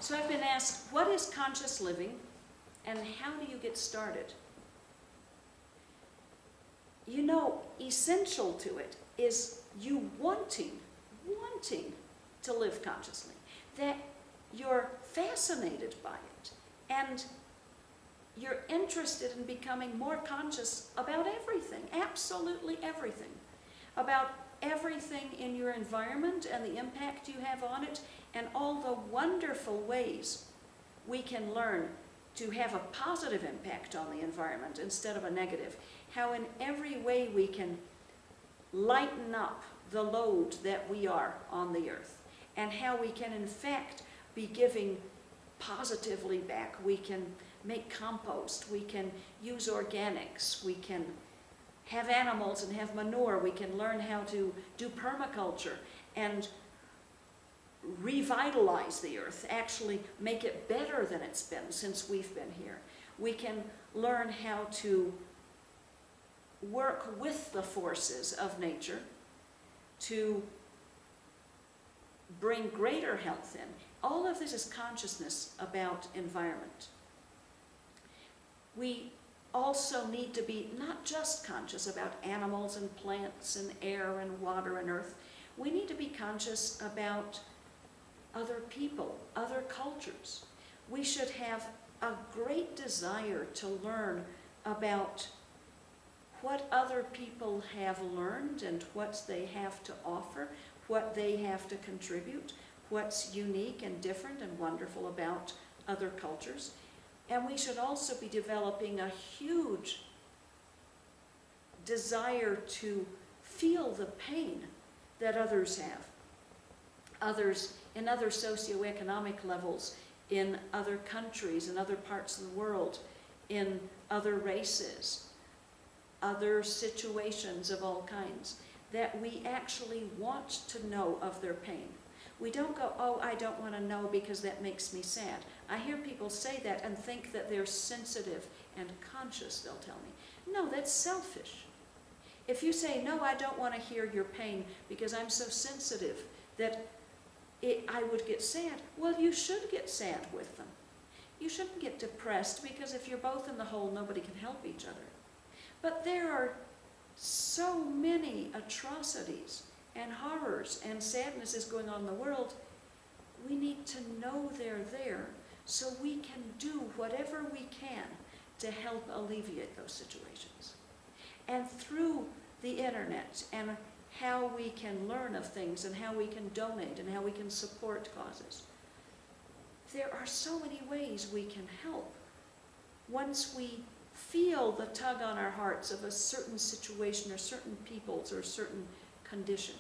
So I've been asked, what is conscious living and how do you get started? You know, essential to it is you wanting to live consciously, that you're fascinated by it, and you're interested in becoming more conscious about everything, absolutely everything, about everything in your environment and the impact you have on it, and all the wonderful ways we can learn to have a positive impact on the environment instead of a negative. How in every way we can lighten up the load that we are on the earth, and how we can in fact be giving positively back. We can make compost, we can use organics, we can have animals and have manure, we can learn how to do permaculture and revitalize the earth, actually make it better than it's been since we've been here. We can learn how to work with the forces of nature to bring greater health in. All of this is consciousness about environment. We also need to be not just conscious about animals and plants and air and water and earth. We need to be conscious about other people, other cultures. We should have a great desire to learn about what other people have learned and what they have to offer, what they have to contribute, what's unique and different and wonderful about other cultures. And we should also be developing a huge desire to feel the pain that others have. Others in other socioeconomic levels, in other countries, in other parts of the world, in other races, other situations of all kinds, that we actually want to know of their pain. We don't go, oh, I don't want to know because that makes me sad. I hear people say that and think that they're sensitive and conscious, they'll tell me. No, that's selfish. If you say, no, I don't want to hear your pain because I'm so sensitive that I would get sad, well, you should get sad with them. You shouldn't get depressed because if you're both in the hole, nobody can help each other. But there are so many atrocities and horrors and sadnesses going on in the world. We need to know they're there so we can do whatever we can to help alleviate those situations. And through the internet and how we can learn of things and how we can donate and how we can support causes, there are so many ways we can help. Once we feel the tug on our hearts of a certain situation or certain peoples or certain condition,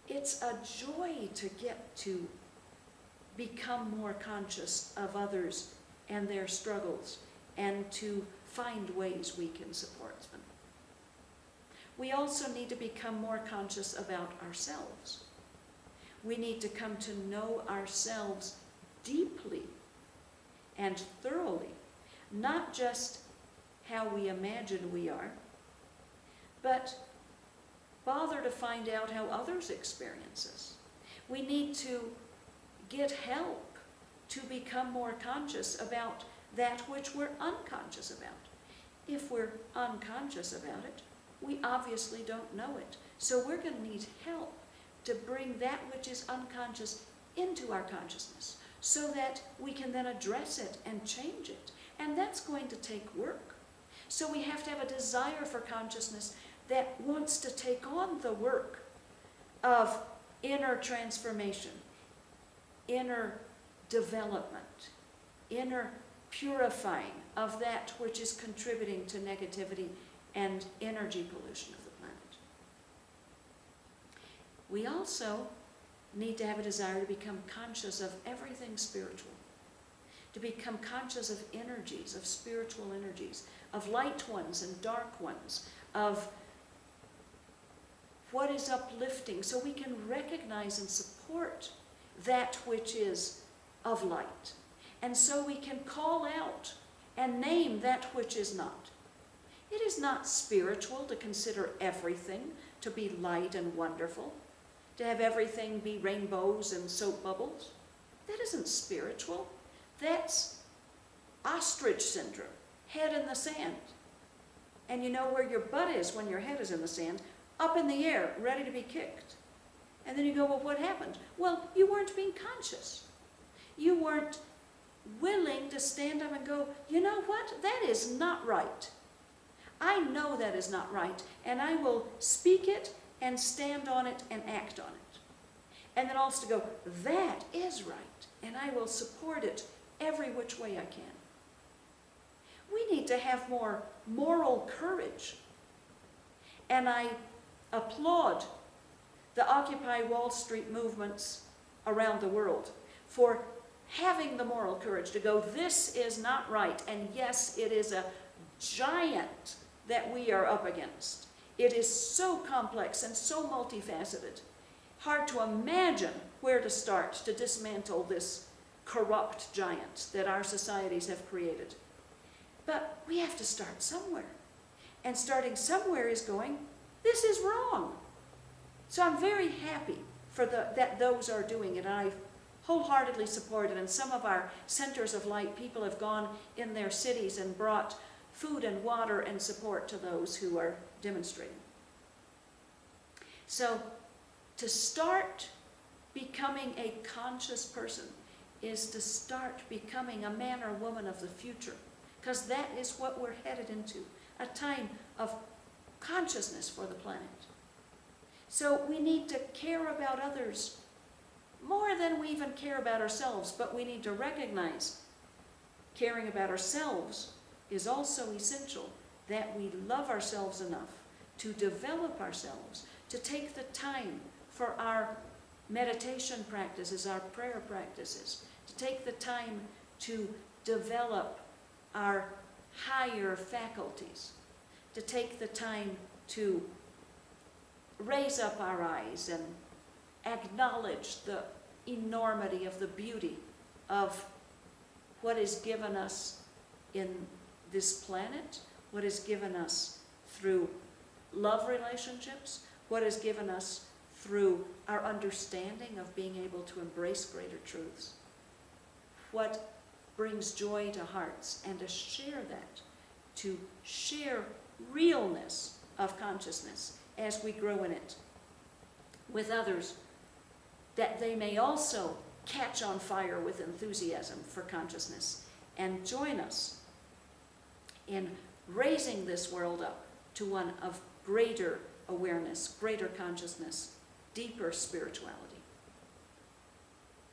it's a joy to get to become more conscious of others and their struggles and to find ways we can support them. We also need to become more conscious about ourselves. We need to come to know ourselves deeply and thoroughly, not just how we imagine we are, but bother to find out how others experience us. We need to get help to become more conscious about that which we're unconscious about. If we're unconscious about it, we obviously don't know it. So we're going to need help to bring that which is unconscious into our consciousness so that we can then address it and change it. And that's going to take work. So we have to have a desire for consciousness that wants to take on the work of inner transformation, inner development, inner purifying of that which is contributing to negativity and energy pollution of the planet. We also need to have a desire to become conscious of everything spiritual, to become conscious of energies, of spiritual energies, of light ones and dark ones, of what is uplifting, so we can recognize and support that which is of light. And so we can call out and name that which is not. It is not spiritual to consider everything to be light and wonderful, to have everything be rainbows and soap bubbles. That isn't spiritual. That's ostrich syndrome, head in the sand. And you know where your butt is when your head is in the sand? Up in the air, ready to be kicked. And then you go, well, what happened? Well, you weren't being conscious. You weren't willing to stand up and go, you know what? That is not right. I know that is not right, and I will speak it and stand on it and act on it. And then also to go, that is right, and I will support it every which way I can. We need to have more moral courage. And I applaud the Occupy Wall Street movements around the world for having the moral courage to go, this is not right. And yes, it is a giant that we are up against. It is so complex and so multifaceted. Hard to imagine where to start to dismantle this corrupt giant that our societies have created. But we have to start somewhere. And starting somewhere is going, this is wrong. So I'm very happy for that those are doing it. And I wholeheartedly support it. And some of our centers of light, people have gone in their cities and brought food and water and support to those who are demonstrating. So to start becoming a conscious person is to start becoming a man or woman of the future, because that is what we're headed into, a time of consciousness for the planet. So we need to care about others more than we even care about ourselves, but we need to recognize caring about ourselves is also essential, that we love ourselves enough to develop ourselves, to take the time for our meditation practices, our prayer practices, to take the time to develop our higher faculties, to take the time to raise up our eyes and acknowledge the enormity of the beauty of what is given us in this planet, what is given us through love relationships, what is given us through our understanding of being able to embrace greater truths, what brings joy to hearts, and to share that, to share realness of consciousness as we grow in it with others, that they may also catch on fire with enthusiasm for consciousness and join us in raising this world up to one of greater awareness, greater consciousness, deeper spirituality.